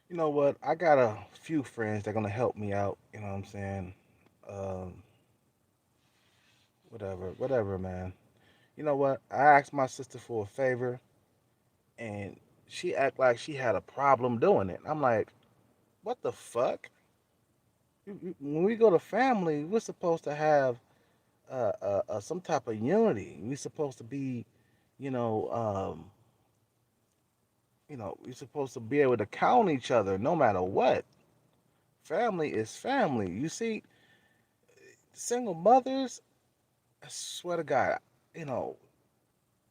You know what? I got a few friends that gonna help me out. You know what I'm saying? Um, whatever, man. You know what? I asked my sister for a favor, and she act like she had a problem doing it. I'm like, what the fuck? When we go to family, we're supposed to have some type of unity. We're supposed to be, you know, um, we're supposed to be able to count each other no matter what. Family is family. You see, single mothers, I swear to God, you know,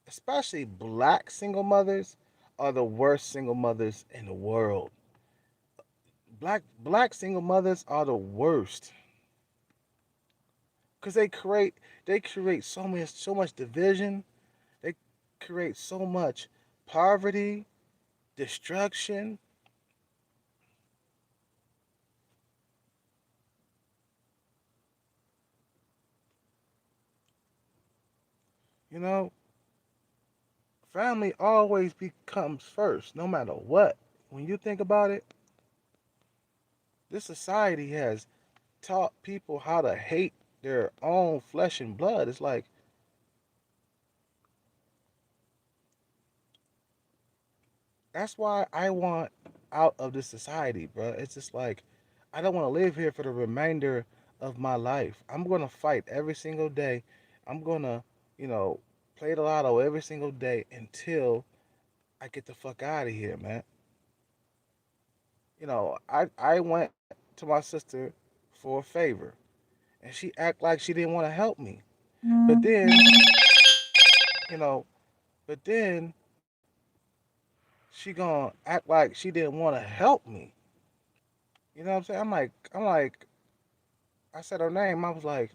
especially black single mothers are the worst single mothers in the world. Black single mothers are the worst because they create so much division. They create so much poverty, destruction. You know, family always becomes first, no matter what. When you think about it, this society has taught people how to hate their own flesh and blood. It's like that's why I want out of this society, bro. It's just like I don't want to live here for the remainder of my life. I'm gonna fight every single day. I'm gonna, you know, play the lotto every single day until I get the fuck out of here, man. I went to my sister for a favor, and she act like she didn't want to help me. But then, you know, but then she gonna act like she didn't want to help me. You know what I'm saying? I'm like, I said her name. I was like,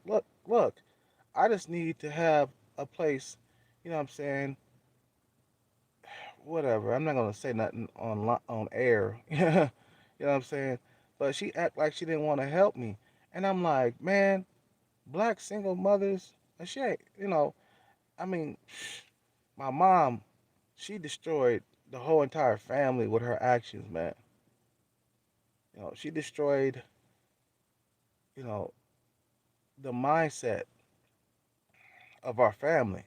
look, I just need to have a place. You know what I'm saying? Whatever. I'm not gonna say nothing on air. You know what I'm saying? But she act like she didn't want to help me, and I'm like, man, black single mothers. And she ain't. I mean, my mom, she destroyed the whole entire family with her actions, man. She destroyed, you know, the mindset of our family.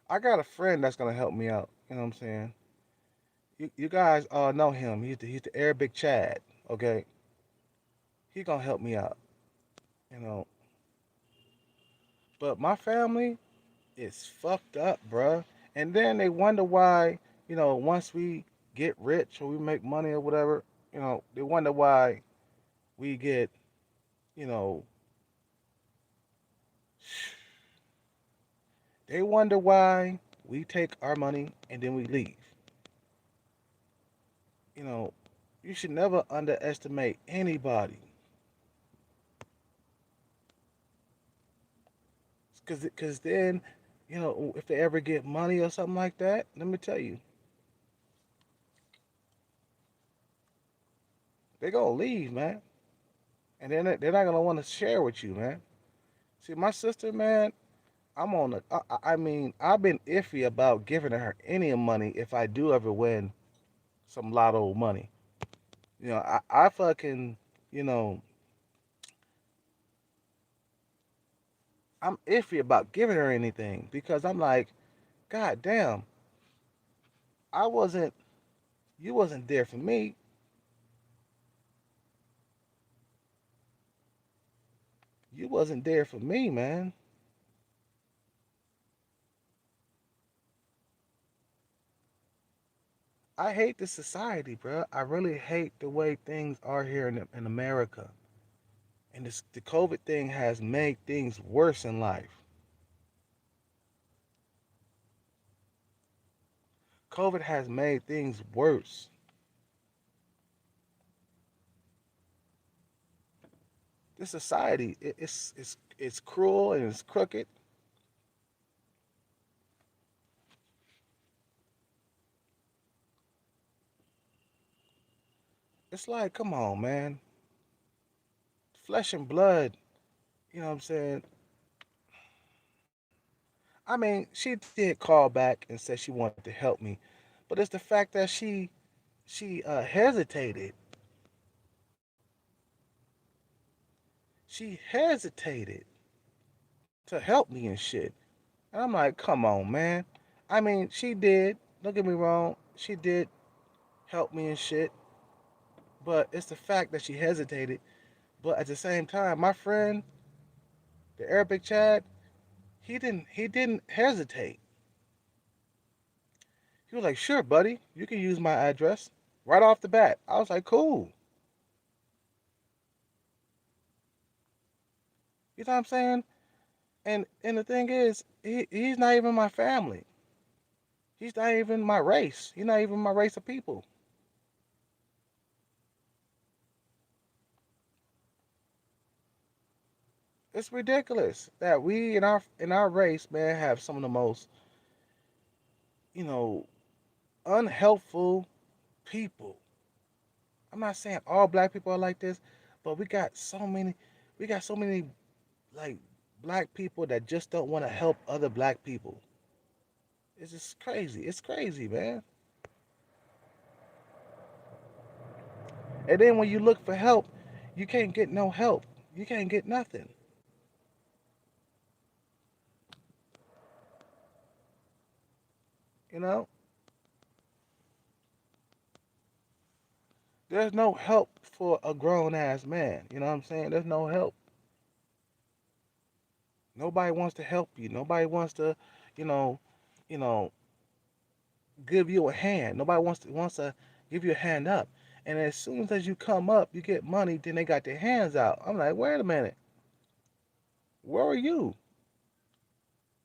I got a friend that's gonna help me out. You know what I'm saying? You guys all know him. He's the Arabic Chad. Okay, he gonna help me out. You know, but my family is fucked up, bruh. And then they wonder why. Once we get rich or we make money or whatever, they wonder why we get. You know, they wonder why we take our money and then we leave. You know, you should never underestimate anybody. Cause then, if they ever get money or something like that, let me tell you, they gonna leave, man, and then they're not gonna want to share with you, man. See, my sister, man, I'm on the. I mean, I've been iffy about giving her any money if I do ever win some lotto money. I fucking, you know, I'm iffy about giving her anything because I'm like, God damn, I wasn't, you wasn't there for me. You wasn't there for me, man. I hate this society, bro. I really hate the way things are here in America. And the COVID thing has made things worse in life. COVID has made things worse. This society, it's cruel and it's crooked. It's like, come on, man. Flesh and blood. You know what I'm saying? I mean, she did call back and said she wanted to help me, but it's the fact that she hesitated. She hesitated to help me and shit. And I'm like, come on, man. I mean, she did. Don't get me wrong. She did help me and shit. But it's the fact that she hesitated. But at the same time, my friend, the Arabic Chad, he didn't hesitate. He was like, sure, buddy, you can use my address right off the bat. I was like, cool. You know what I'm saying? And the thing is, he's not even my family. He's not even my race. He's not even my race of people. It's ridiculous that we in our race, man, have some of the most, you know, unhelpful people. I'm not saying all black people are like this, but we got so many like black people that just don't want to help other black people. It's just crazy. It's crazy, man. And then when you look for help, you can't get no help. You can't get nothing. You know, there's no help for a grown ass man. You know what I'm saying? There's no help. Nobody wants to help you. Nobody wants to, you know, you know, give you a hand. Nobody wants to give you a hand up. And as soon as you come up, you get money. Then they got their hands out. I'm like, wait a minute. Where are you?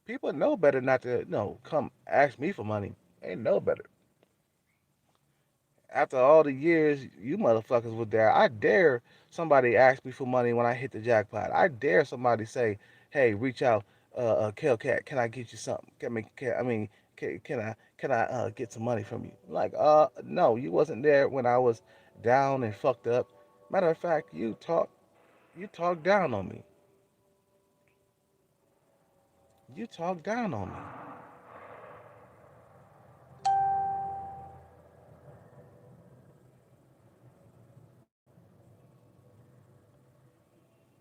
People know better not to, come ask me for money. They know better. After all the years you motherfuckers were there, I dare somebody ask me for money when I hit the jackpot. I dare somebody say, "Hey, reach out, Cat, can I get you something? Can I get some money from you?" Like, no, you wasn't there when I was down and fucked up. Matter of fact, you talk down on me. You talk down on me.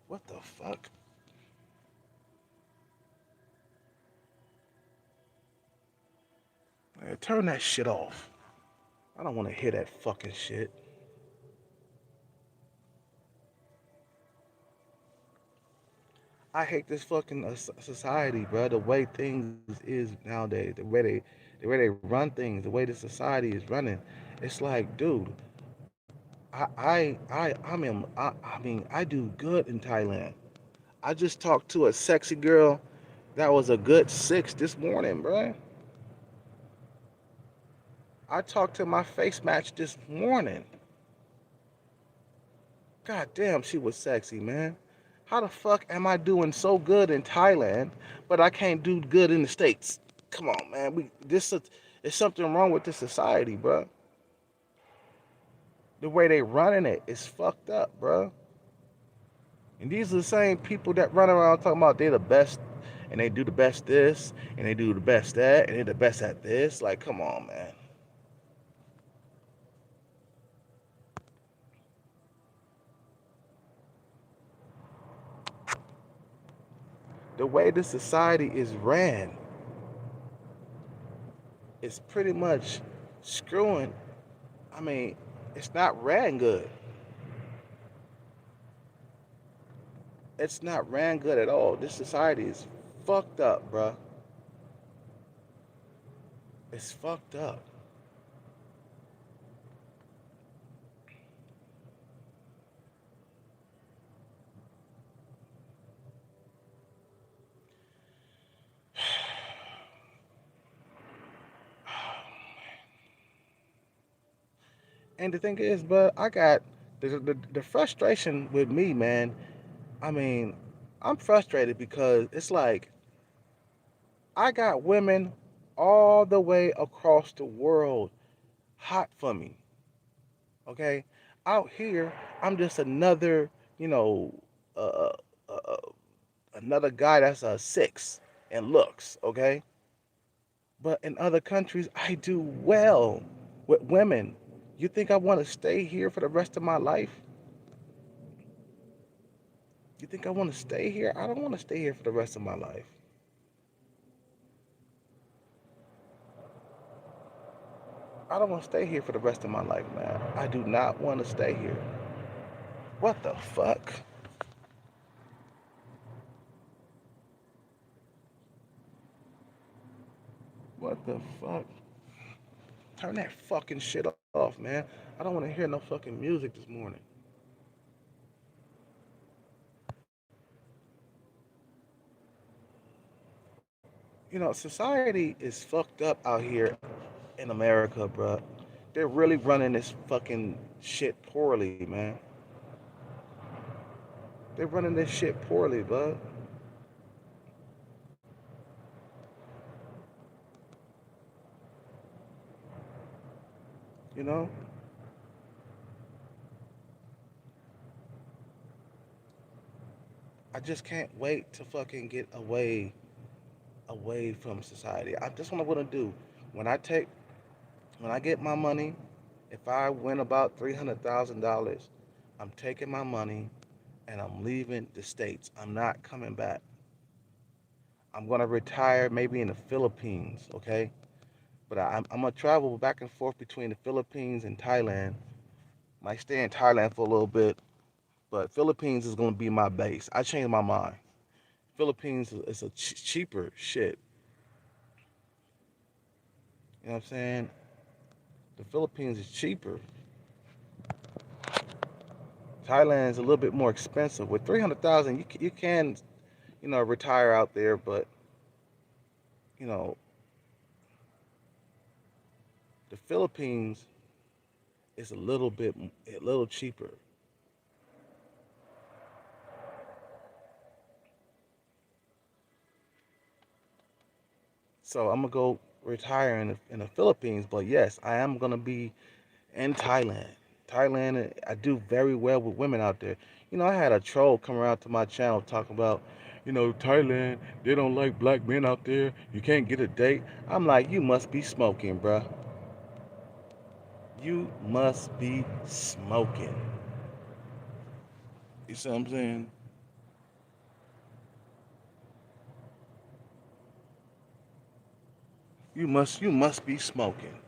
What the fuck? Man, turn that shit off. I don't want to hear that fucking shit. I hate this fucking society, bro. The way things is nowadays, the way they run things, the way the society is running. It's like, dude, I mean, I do good in Thailand. I just talked to a sexy girl that was a good six this morning, bro. I talked to my face match this morning. God damn, she was sexy, man. How the fuck am I doing so good in Thailand, but I can't do good in the States? Come on, man. There's something wrong with this society, bro. The way they running it is fucked up, bro. And these are the same people that run around talking about they're the best and they do the best this and they do the best that and they're the best at this. Like, come on, man. The way this society is ran is pretty much screwing. I mean, it's not ran good. It's not ran good at all. This society is fucked up, bruh. It's fucked up. And the thing is, but I got the frustration with me, man. I mean, I'm frustrated because it's like I got women all the way across the world hot for me. Okay, out here, I'm just another, you know, uh, uh, uh, another guy that's a six. and looks, okay? But in other countries, I do well with women. You think I want to stay here for the rest of my life? You think I want to stay here? I don't want to stay here for the rest of my life. I don't want to stay here for the rest of my life, man. I do not want to stay here. What the fuck? What the fuck? Turn that fucking shit off, man. I don't want to hear no fucking music this morning. Society is fucked up out here in America, bruh. They're really running this fucking shit poorly, man. They're running this shit poorly, bud. You know? I just can't wait to fucking get away from society. That's what I want to do. When I take when I get my money, if I win about $300,000, I'm taking my money and I'm leaving the states. I'm not coming back. I'm gonna retire maybe in the Philippines, okay? But I'm gonna travel back and forth between the Philippines and Thailand. Might stay in Thailand for a little bit, but Philippines is gonna be my base. I changed my mind. Philippines is a cheaper shit. You know what I'm saying? The Philippines is cheaper. Thailand is a little bit more expensive. With 300,000, you can retire out there, but you know the Philippines is a little cheaper. So I'm gonna go retire in the Philippines, but yes, I am gonna be in Thailand. Thailand, I do very well with women out there. I had a troll come around to my channel talking about, Thailand, they don't like black men out there. You can't get a date. I'm like, you must be smoking, bruh. You must be smoking. You see what I'm saying? You must be smoking.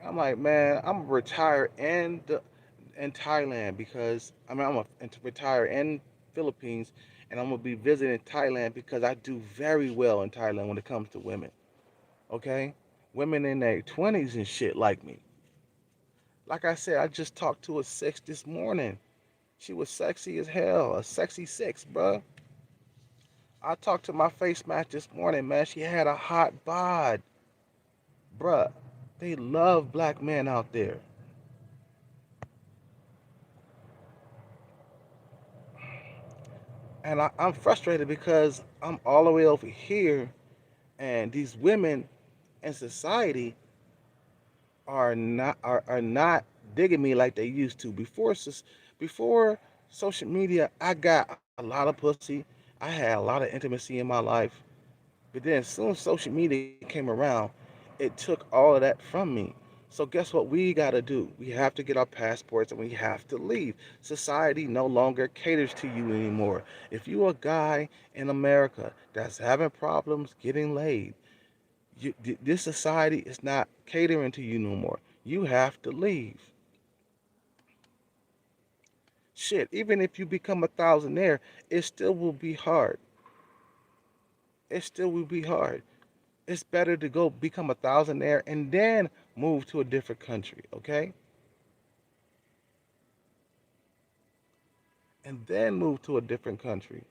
I'm like, man, I'm gonna retire in Thailand because I'm gonna retire in Philippines, and I'm gonna be visiting Thailand because I do very well in Thailand when it comes to women. Okay, women in their 20s and shit like me. Like I said, I just talked to a six this morning. She was sexy as hell, a sexy six, bruh. I talked to my face match this morning, man. She had a hot bod, bruh. They love black men out there. And I'm frustrated because I'm all the way over here, and these women in society are not digging me like they used to. Before social media, I got a lot of pussy. I had a lot of intimacy in my life. But then as soon as social media came around, it took all of that from me. So guess what we got to do? We have to get our passports and we have to leave. Society no longer caters to you anymore. If you're a guy in America that's having problems getting laid, this society is not catering to you no more. You have to leave. Shit, even if you become a thousandaire, it still will be hard. It still will be hard. It's better to go become a thousandaire and then move to a different country, okay? And then move to a different country.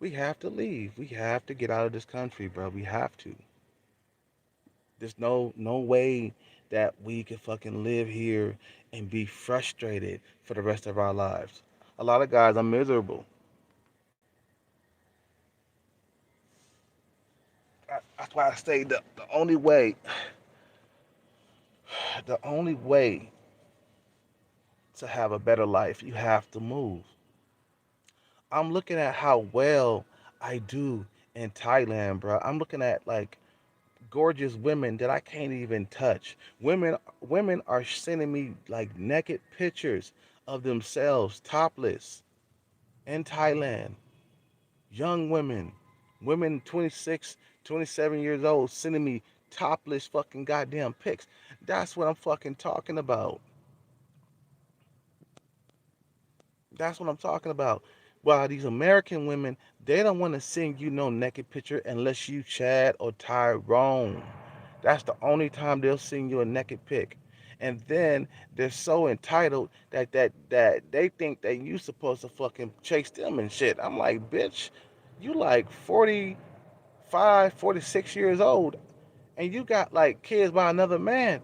We have to leave. We have to get out of this country, bro. We have to. There's no way that we can fucking live here and be frustrated for the rest of our lives. A lot of guys are miserable. That's why I say the only way The only way to have a better life, you have to move. I'm looking at how well I do in Thailand, bro. I'm looking at like gorgeous women that I can't even touch. Women are sending me like naked pictures of themselves topless in Thailand. Young women, women 26, 27 years old sending me topless fucking goddamn pics. That's what I'm fucking talking about. That's what I'm talking about. While these American women, they don't want to send you no naked picture unless you Chad or Tyrone. That's the only time they'll send you a naked pic. And then they're so entitled that they think that you supposed to fucking chase them and shit. I'm like, bitch, you like 45, 46 years old and you got like kids by another man.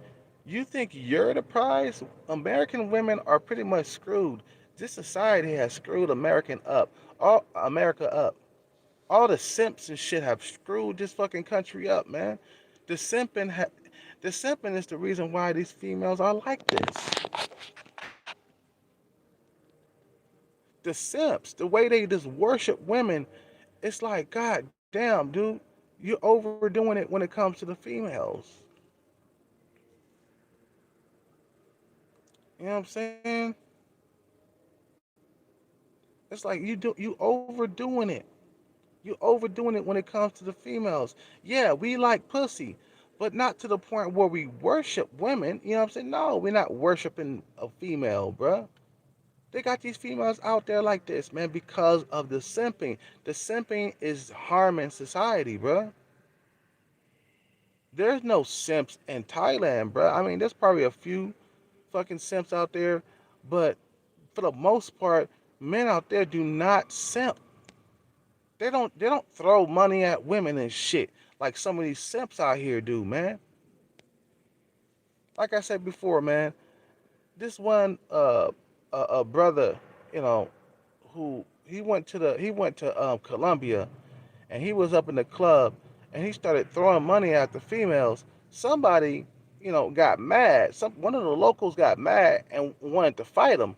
You think you're the prize? American women are pretty much screwed. This society has screwed America up. All the simps and shit have screwed this fucking country up, man. The simping, ha- the simping is the reason why these females are like this. The simps, the way they just worship women, it's like, God damn, dude, you're overdoing it when it comes to the females. You know what I'm saying? It's like you overdoing it. You overdoing it when it comes to the females. Yeah, we like pussy, but not to the point where we worship women. You know what I'm saying? No, we're not worshiping a female, bruh. They got these females out there like this, man, because of the simping. The simping is harming society, bruh. There's no simps in Thailand, bruh. I mean, there's probably a few fucking simps out there, but for the most part, men out there do not simp. They don't throw money at women and shit like some of these simps out here do, man. Like I said before, man, this one a brother, you know, who he went to Colombia and he was up in the club and he started throwing money at the females. Somebody, got mad. One of the locals got mad and wanted to fight him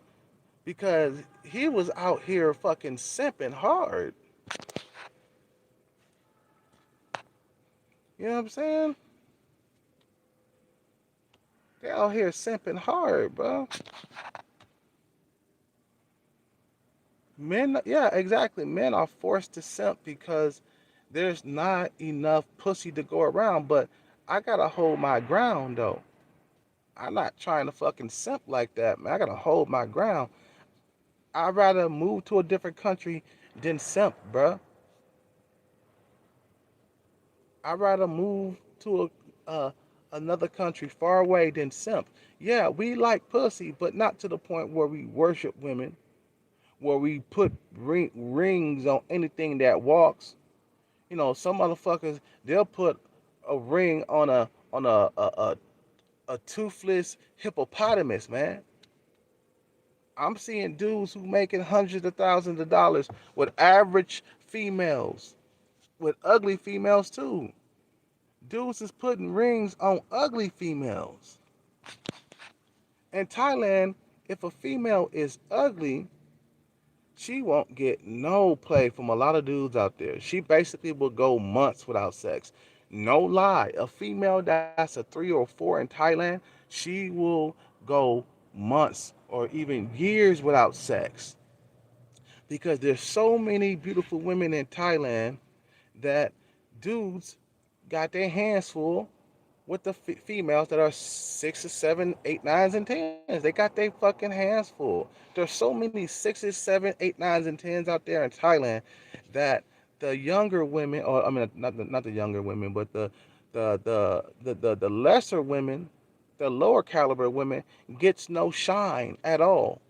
because he was out here fucking simping hard. You know what I'm saying? They out here simping hard, bro. Men, yeah, exactly. Men are forced to simp because there's not enough pussy to go around. But I gotta hold my ground though. I'm not trying to fucking simp like that, man. I gotta hold my ground. I'd rather move to a different country than simp, bruh. I'd rather move to another country far away than simp. Yeah, we like pussy, but not to the point where we worship women, where we put rings on anything that walks. Some motherfuckers they'll put a ring on a toothless hippopotamus, man. I'm seeing dudes who making hundreds of thousands of dollars with average females, with ugly females too. Dudes is putting rings on ugly females. In Thailand, if a female is ugly, she won't get no play from a lot of dudes out there. She basically will go months without sex. No lie. A female that's a 3 or 4 in Thailand, she will go months or even years without sex because there's so many beautiful women in Thailand that dudes got their hands full with the females that are 6 or 7, 8, 9s, and 10s. They got their fucking hands full. There's so many 6s, 7, 8, 9s, and 10s out there in Thailand that the younger women, or I mean, not the younger women, but the lesser women, the lower caliber women, gets no shine at all.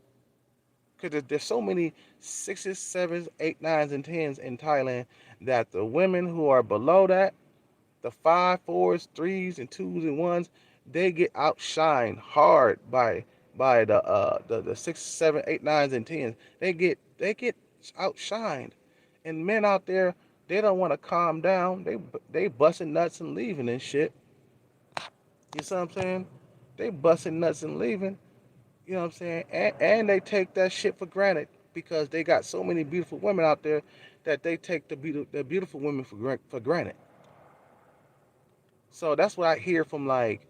Because there's so many 6s, 7s, 8, 9s, and 10s in Thailand that the women who are below that, the 5, 4s, 3s, and 2s and 1s, they get outshined hard by the 6, 7, 8, 9s, and 10s. They get outshined, and men out there they don't want to calm down. They busting nuts and leaving and shit. You see what I'm saying? they busting nuts and leaving. You know what I'm saying? And they take that shit for granted because they got so many beautiful women out there that they take the beautiful women for granted. So that's what I hear from like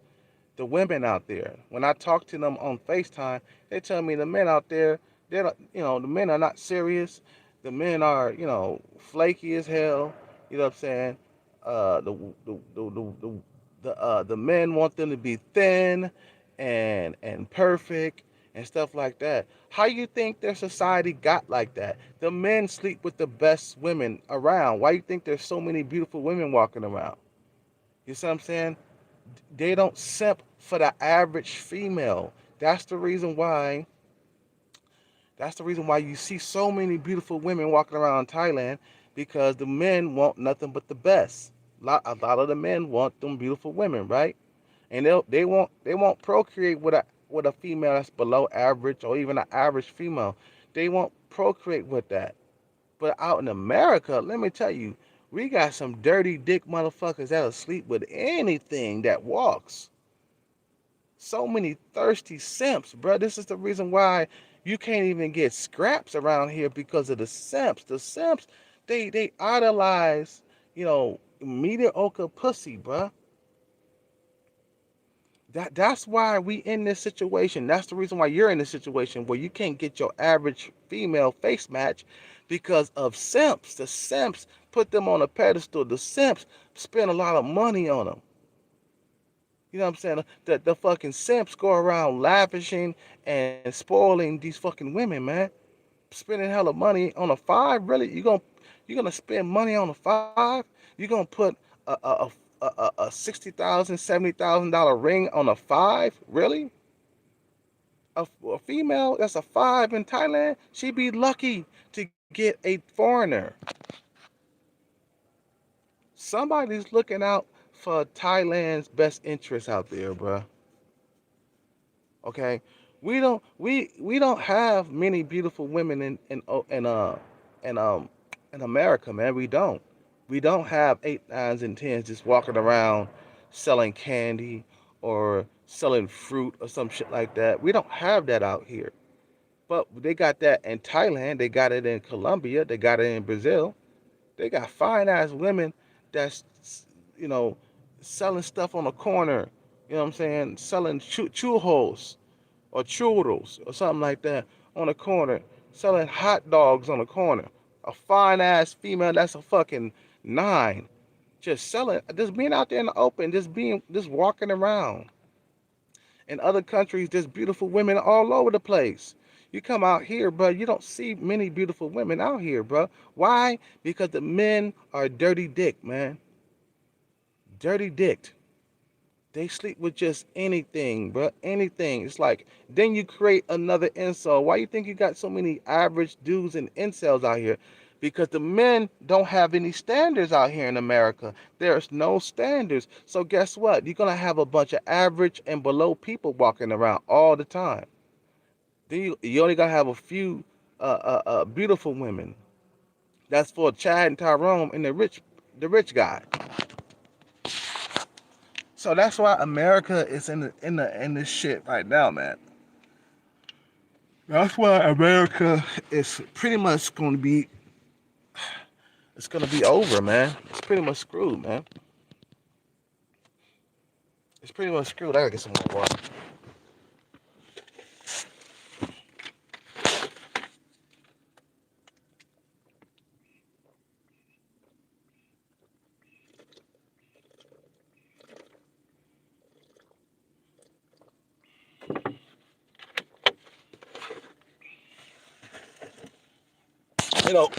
the women out there. When I talk to them on FaceTime, they tell me the men out there, they're not, the men are not serious. The men are, flaky as hell. You know what I'm saying? Uh, the the the the the men want them to be thin and perfect and stuff like that. How you think their society got like that? The men sleep with the best women around. Why you think there's so many beautiful women walking around? You see what I'm saying? They don't simp for the average female. That's the reason why. That's the reason why you see so many beautiful women walking around Thailand because the men want nothing but the best. A lot of the men want them beautiful women, right? And they won't procreate with a female that's below average or even an average female. They won't procreate with that. But out in America, let me tell you, we got some dirty dick motherfuckers that'll sleep with anything that walks. So many thirsty simps, bro. This is the reason why you can't even get scraps around here because of the simps. The simps, they idolize, mediocre pussy, bro. That's why we in this situation. That's the reason why you're in this situation where you can't get your average female face match because of simps. The simps put them on a pedestal. The simps spend a lot of money on them. You know what I'm saying? The fucking simps go around lavishing and spoiling these fucking women, man. Spending hella money on a five, really? You gonna spend money on a five? You gonna put a $60,000, $70,000 ring on a five? Really? A female that's a five in Thailand, she'd be lucky to get a foreigner. Somebody's looking out for Thailand's best interests out there, bruh. Okay, we don't have many beautiful women in in America, man. We don't have eight, nines, and tens just walking around selling candy or selling fruit or some shit like that. We don't have that out here. But they got that in Thailand. They got it in Colombia. They got it in Brazil. They got fine ass women that's you know selling stuff on the corner. You know what I'm saying? Selling churros or churros or something like that on the corner, selling hot dogs on the corner. A fine ass female that's a fucking nine, just selling, just being out there in the open, just walking around. In other countries, there's beautiful women all over the place. You come out here, bro, you don't see many beautiful women out here, bro. Why? Because the men are dirty dick, man. Dirty dick. They sleep with just anything, bro. Anything. It's like then you create another incel. Why you think you got so many average dudes and incels out here? Because the men don't have any standards out here in America. There's no standards. So guess what? You're gonna have a bunch of average and below people walking around all the time. Then you only gonna have a few beautiful women. That's for Chad and Tyrone and the rich guy. So that's why America is in this shit right now, man. That's why America is pretty much going to be it's going to be over, man. It's pretty much screwed, man. It's pretty much screwed. I gotta get some more water. You know,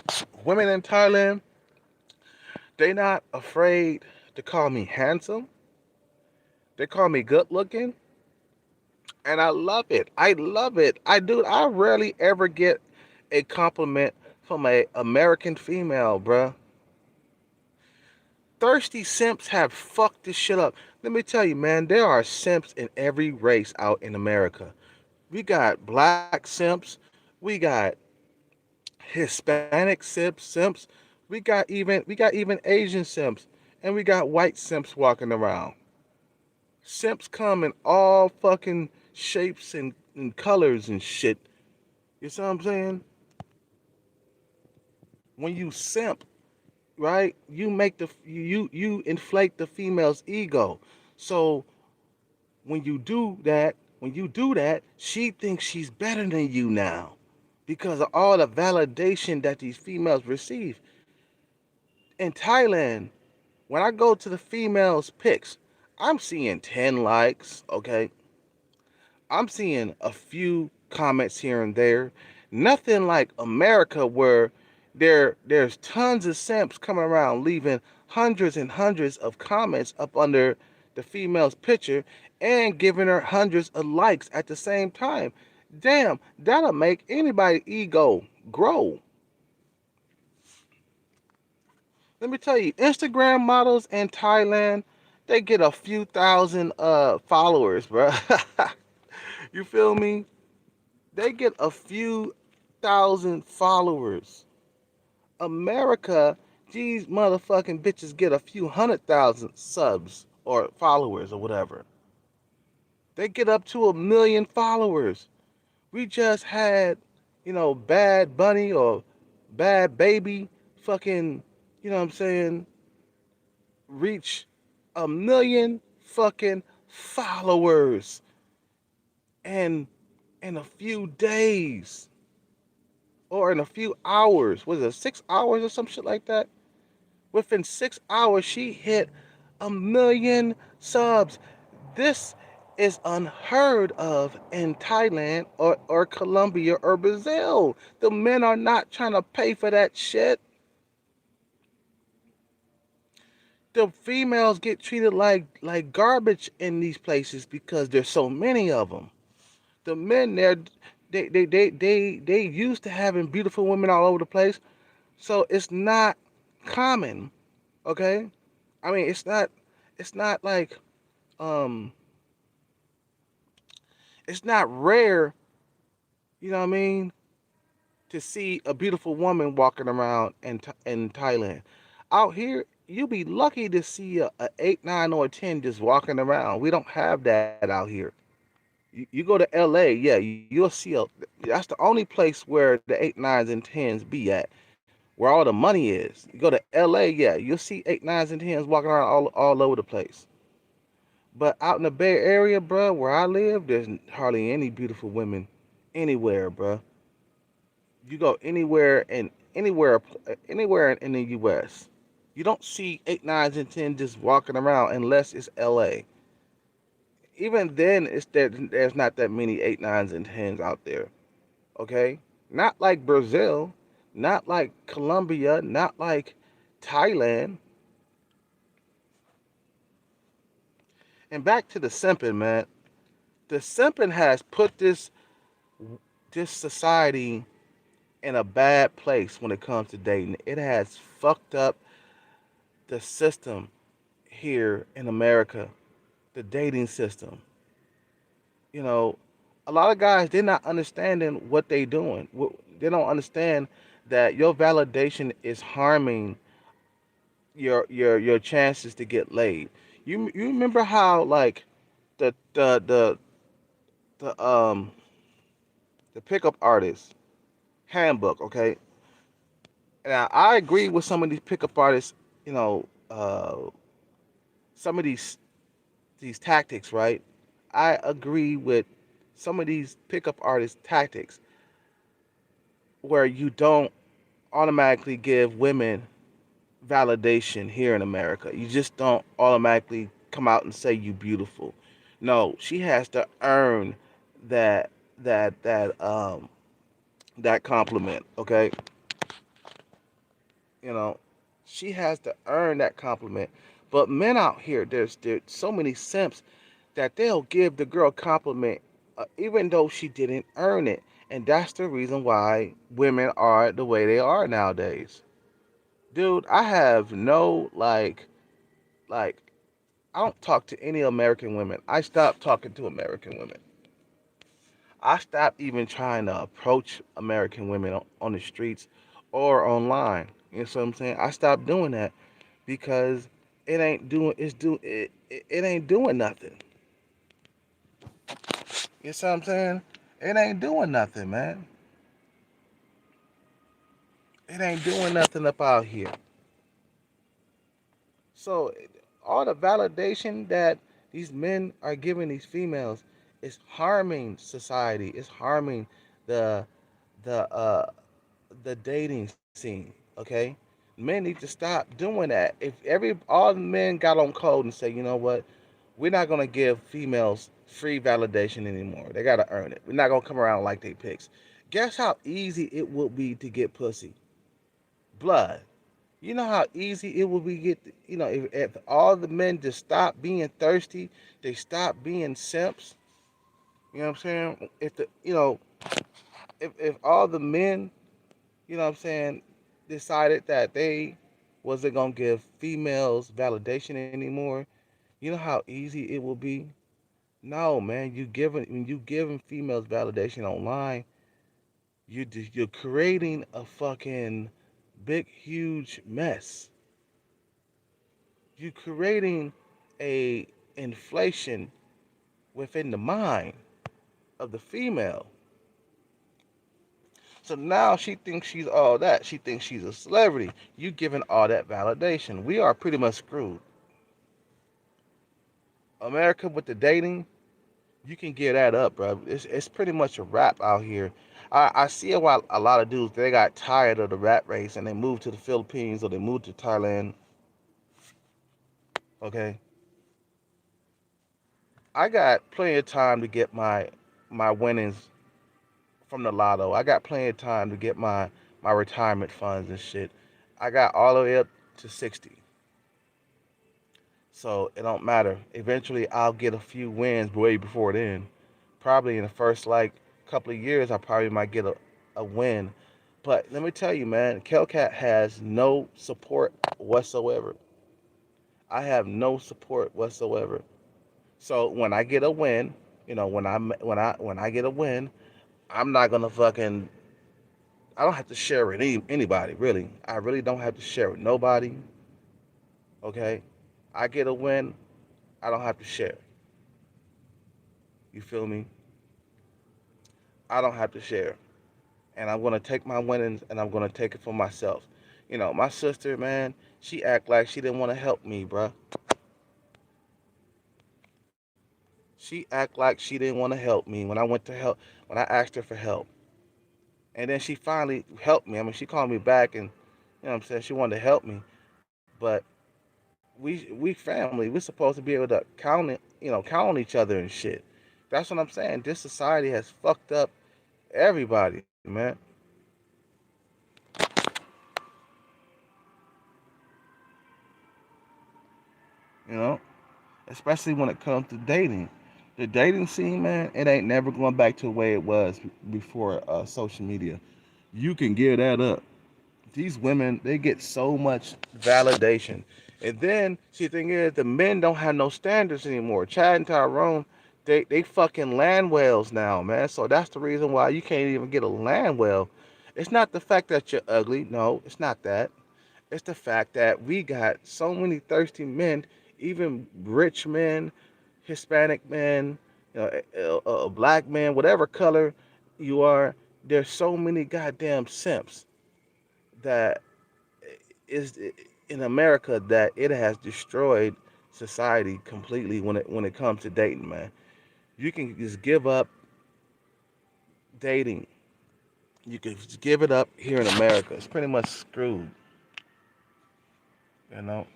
women in Thailand, they not afraid to call me handsome. They call me good looking, and I love it. I love it. I do. I rarely ever get a compliment from a American female, bruh. Thirsty simps have fucked this shit up. Let me tell you, man, there are simps in every race out in America. We got black simps, we got Hispanic simps, we got even Asian simps, and we got white simps walking around. Simps come in all fucking shapes and colors and shit. You see what I'm saying? When you simp, right? You inflate the female's ego. So when you do that, she thinks she's better than you now because of all the validation that these females receive. In Thailand, when I go to the females' pics, I'm seeing 10 likes, okay? I'm seeing a few comments here and there. Nothing like America where there's tons of simps coming around leaving hundreds and hundreds of comments up under the female's picture and giving her hundreds of likes at the same time. Damn, that'll make anybody ego grow. Let me tell you, Instagram models in Thailand, they get a few thousand followers, bro. You feel me? They get a few thousand followers. America, these motherfucking bitches get a few 100,000 subs or followers or whatever. They get up to 1 million followers. We just had, Bad Bunny or Bad Baby fucking, you know what I'm saying, reach 1 million fucking followers and in a few days or in a few hours. Was it 6 hours or some shit like that? Within 6 hours, she hit 1 million subs. This is unheard of in Thailand or Colombia or Brazil. The men are not trying to pay for that shit. The females get treated like garbage in these places because there's so many of them. The men there, they used to having beautiful women all over the place, so it's not common. Okay, I mean it's not like um it's not rare. You know what I mean? To see a beautiful woman walking around in Thailand. Out here, you'll be lucky to see a 8, 9, or a 10 just walking around. We don't have that out here. You go to LA, yeah, you'll see that's the only place where the 8, 9s, and 10s be at, where all the money is. You go to LA, yeah, you'll see 8, 9s, and 10s walking around all over the place. But out in the Bay Area, bro, where I live, there's hardly any beautiful women anywhere, bro. You go anywhere in the U.S. You don't see 8, 9s, and 10s just walking around unless it's L.A. Even then, there's not that many 8, 9s, and 10s out there. Okay, not like Brazil, not like Colombia, not like Thailand. And back to the simping, man. The simping has put this society in a bad place when it comes to dating. It has fucked up the system here in America, the dating system. You know, a lot of guys they're not understanding what they doing. They don't understand that your validation is harming your chances to get laid. You remember how like the the the the the pickup artist handbook, okay? Now I agree with some of these pickup artists, you know, some of these tactics, right? I agree with some of these pickup artist tactics where you don't automatically give women validation here in America. You just don't automatically come out and say you beautiful. No, she has to earn that that that um that compliment, okay? You know, she has to earn that compliment. But men out here, there's so many simps that they'll give the girl a compliment even though she didn't earn it. And that's the reason why women are the way they are nowadays. Dude, I have no like I don't talk to any American women. I stopped talking to American women. I stopped even trying to approach American women on the streets or online. You know what I'm saying? I stopped doing that because it ain't doing nothing. You see what I'm saying? It ain't doing nothing, man. It ain't doing nothing up out here. So all the validation that these men are giving these females is harming society. It's harming the the uh the dating scene. Okay, men need to stop doing that. If every all the men got on code and say, you know what, we're not gonna give females free validation anymore. They gotta earn it. We're not gonna come around like they picks. Guess how easy it would be to get pussy, blood. You know how easy it would be get. If all the men just stop being thirsty, they stop being simps. You know what I'm saying? If all the men, you know what I'm saying, decided that they wasn't gonna give females validation anymore, you know how easy it will be. No, man, when you giving females validation online, you're creating a fucking big huge mess. You're creating a inflation within the mind of the female. So now she thinks she's all that. She thinks she's a celebrity. You giving all that validation. We are pretty much screwed. America with the dating, you can get that up, bro. It's pretty much a wrap out here. I see a lot of dudes, they got tired of the rat race and they moved to the Philippines or they moved to Thailand. Okay, I got plenty of time to get my winnings from the lotto. I got plenty of time to get my retirement funds and shit. I got all the way up to 60. So it don't matter. Eventually I'll get a few wins way before then. Probably in the first like couple of years I probably might get a win. But let me tell you, man, Kelcat has no support whatsoever. I have no support whatsoever. So when I get a win, when I get a win, I'm not gonna fucking I don't have to share with anybody, really. I really don't have to share with nobody. Okay? I get a win, I don't have to share. You feel me? I don't have to share. And I'm gonna take my winnings and I'm gonna take it for myself. My sister, man, she act like she didn't want to help me, bruh. She act like she didn't want to help me when I asked her for help. And then she finally helped me. I mean, she called me back and what I'm saying, she wanted to help me. But we family. We're supposed to be able to count on each other and shit. That's what I'm saying. This society has fucked up everybody, man. You know, especially when it comes to dating. The dating scene, man, it ain't never going back to the way it was before social media. You can give that up. These women, they get so much validation. And then, see, the thing is, the men don't have no standards anymore. Chad and Tyrone, they fucking land whales now, man. So that's the reason why you can't even get a land whale. It's not the fact that you're ugly. No, it's not that. It's the fact that we got so many thirsty men, even rich men, Hispanic men, black men, whatever color you are. There's so many goddamn simps that is in America that it has destroyed society completely when it comes to dating, man. You can just give up dating. You can just give it up here in America. It's pretty much screwed, you know.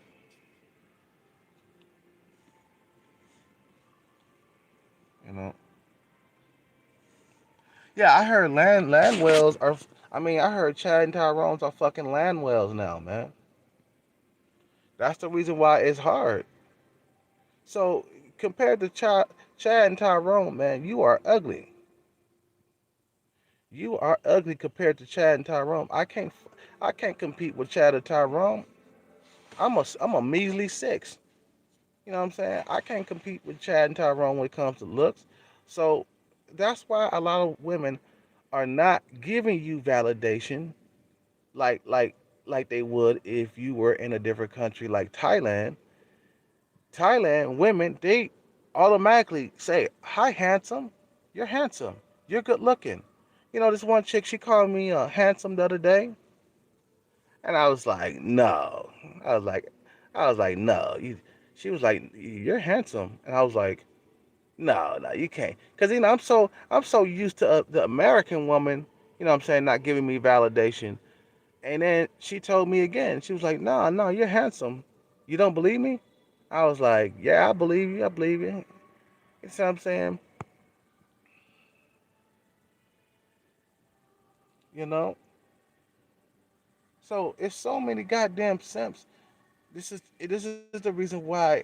You know. Yeah, I heard land whales are. I mean, I heard Chad and Tyrone's are fucking land whales now, man. That's the reason why it's hard. So compared to Chad and Tyrone, man, you are ugly. You are ugly compared to Chad and Tyrone. I can't compete with Chad or Tyrone. I'm a measly six. You know what I'm saying? I can't compete with Chad and Tyrone when it comes to looks. So that's why a lot of women are not giving you validation like like like they would if you were in a different country like Thailand. Thailand women, they automatically say, "Hi handsome." You're handsome. You're good looking. You know, this one chick, she called me handsome the other day, and I was like, no. I was like, I was like, no. She was like, you're handsome, and I was like, no, no, you can't. Cause I'm so used to the American woman, you know what I'm saying, not giving me validation. And then she told me again. She was like, no, no, you're handsome. You don't believe me? I was like, yeah, I believe you. I believe you. You see what I'm saying? You know. So it's so many goddamn simps. This is the reason why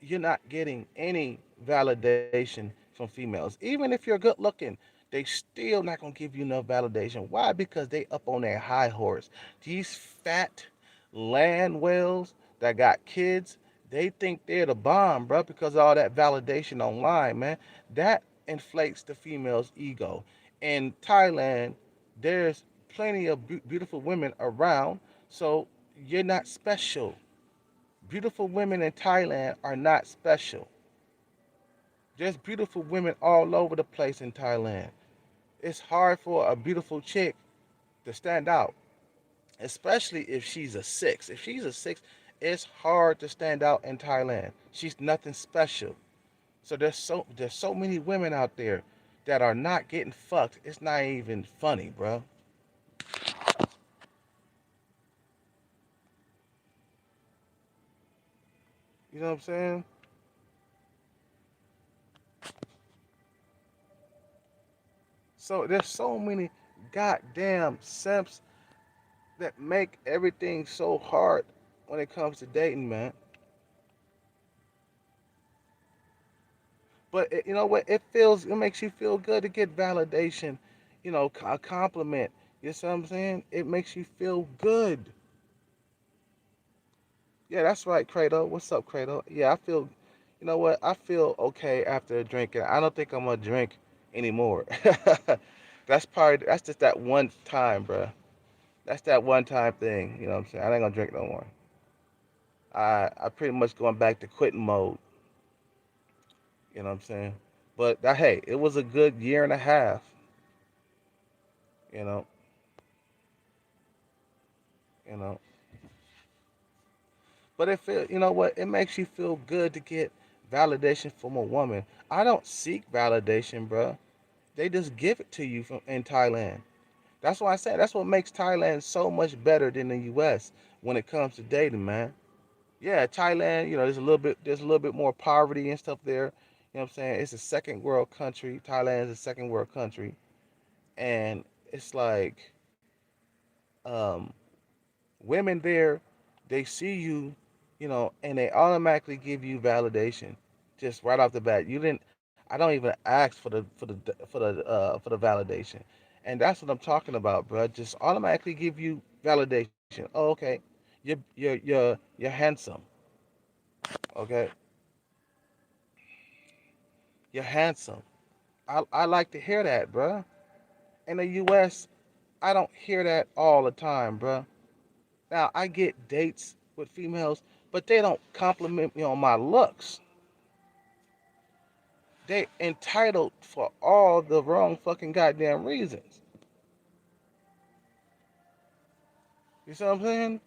you're not getting any validation from females. Even if you're good looking, they still not gonna give you enough validation. Why? Because they up on their high horse. These fat land whales that got kids, they think they're the bomb, bro, because of all that validation online, man. That inflates the female's ego. In Thailand, there's plenty of beautiful women around, so you're not special. Beautiful women in Thailand are not special. There's beautiful women all over the place in Thailand. It's hard for a beautiful chick to stand out, especially if she's a six. If she's a six, it's hard to stand out in Thailand. She's nothing special. So there's so many women out there that are not getting fucked. It's not even funny, bro. You know what I'm saying? So there's so many goddamn simps that make everything so hard when it comes to dating, man. But you know what? It makes you feel good to get validation, a compliment. You see what I'm saying? It makes you feel good. Yeah, that's right, Credo. What's up, Credo? Yeah, you know what? I feel okay after drinking. I don't think I'm gonna drink anymore. That's just that one time, bro. That's that one time thing. You know what I'm saying? I ain't gonna drink no more. I pretty much going back to quitting mode. You know what I'm saying? But hey, it was a good year and a half. You know, you know. But you know what? It makes you feel good to get validation from a woman. I don't seek validation, bro. They just give it to you from in Thailand. That's why I say that's what makes Thailand so much better than the U.S. when it comes to dating, man. Yeah, Thailand, there's a little bit more poverty and stuff there. You know what I'm saying? It's a second world country. Thailand is a second world country, and it's like um, women there, they see you, and they automatically give you validation, just right off the bat. You didn't. I don't even ask for the validation, and that's what I'm talking about, bro. Just automatically give you validation. Oh, okay, you're handsome. Okay, you're handsome. I like to hear that, bro. In the U.S., I don't hear that all the time, bro. Now I get dates with females, but they don't compliment me on my looks. They entitled for all the wrong fucking goddamn reasons. You see what I'm saying?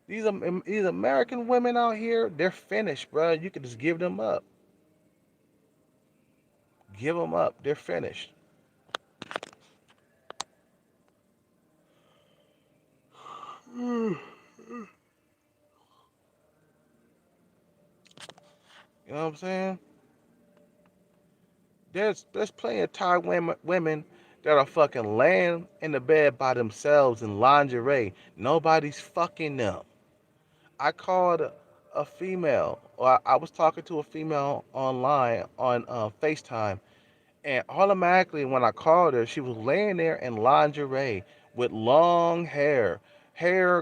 These American women out here, they're finished, bro. You can just give them up. Give them up. They're finished. You know what I'm saying? There's plenty of Thai women that are fucking laying in the bed by themselves in lingerie. Nobody's fucking them. I called a female, or I was talking to a female online on FaceTime, and automatically when I called her, she was laying there in lingerie with long hair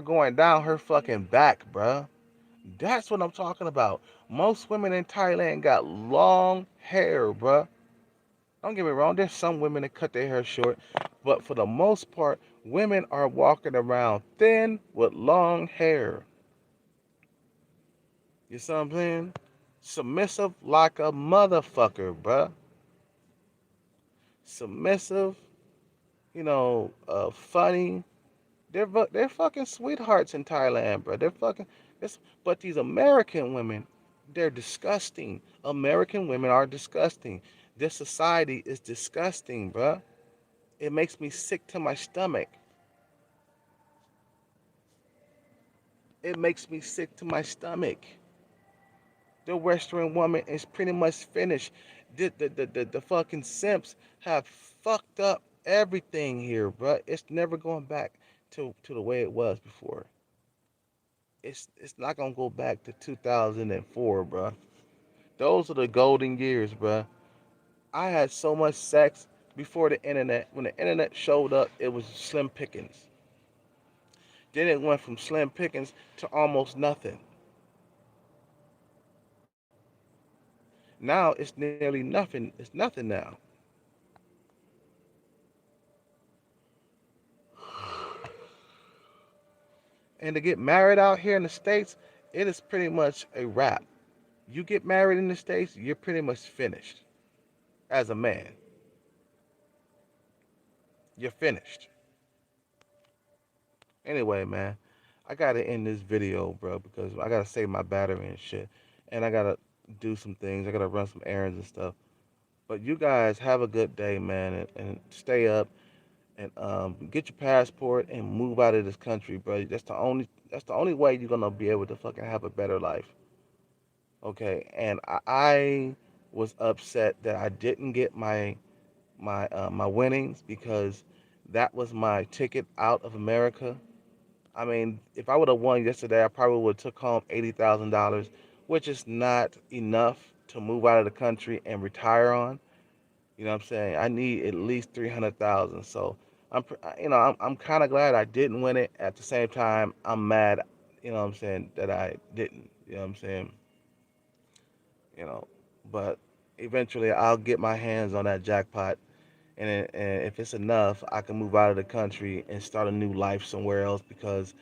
going down her fucking back, bruh. That's what I'm talking about. Most women in Thailand got long hair, bruh. Don't get me wrong, there's some women that cut their hair short, but for the most part, women are walking around thin with long hair. You see what I'm saying? Submissive like a motherfucker, bruh. submissive, funny. They're fucking sweethearts in Thailand, bro. They're fucking. But these American women, they're disgusting. American women are disgusting. This society is disgusting, bro. It makes me sick to my stomach. It makes me sick to my stomach. The Western woman is pretty much finished. The fucking simps have fucked up everything here, bro. It's never going back to the way it was before. It's not gonna go back to 2004, bro. Those are the golden years, bro. I had so much sex before the internet. When the internet showed up, it was slim pickings. Then it went from slim pickings to almost nothing. Now it's nearly nothing. It's nothing now. And to get married out here in the States, it is pretty much a wrap. You get married in the States, you're pretty much finished as a man. You're finished. Anyway, man, I gotta end this video, bro, because I gotta save my battery and shit. And I gotta do some things. I gotta run some errands and stuff. But you guys have a good day, man, and stay up and get your passport and move out of this country, bro. That's the only way you're gonna be able to fucking have a better life. Okay, and I was upset that I didn't get my winnings because that was my ticket out of America. I mean, if I would have won yesterday, I probably would have took home $80,000, which is not enough to move out of the country and retire on. You know what I'm saying? I need at least 300,000. So I'm kind of glad I didn't win it. At the same time, I'm mad. You know what I'm saying, that I didn't. You know what I'm saying? you know. But eventually, I'll get my hands on that jackpot, and if it's enough, I can move out of the country and start a new life somewhere else because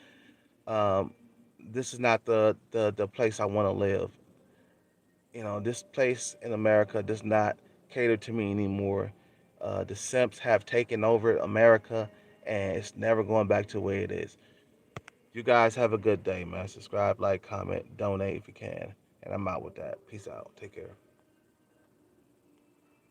um, this is not the place I want to live. This place in America does not cater to me anymore. The simps have taken over America, and it's never going back to the way it is. You guys have a good day, man. Subscribe, like, comment, donate if you can. And I'm out with that. Peace out. Take care.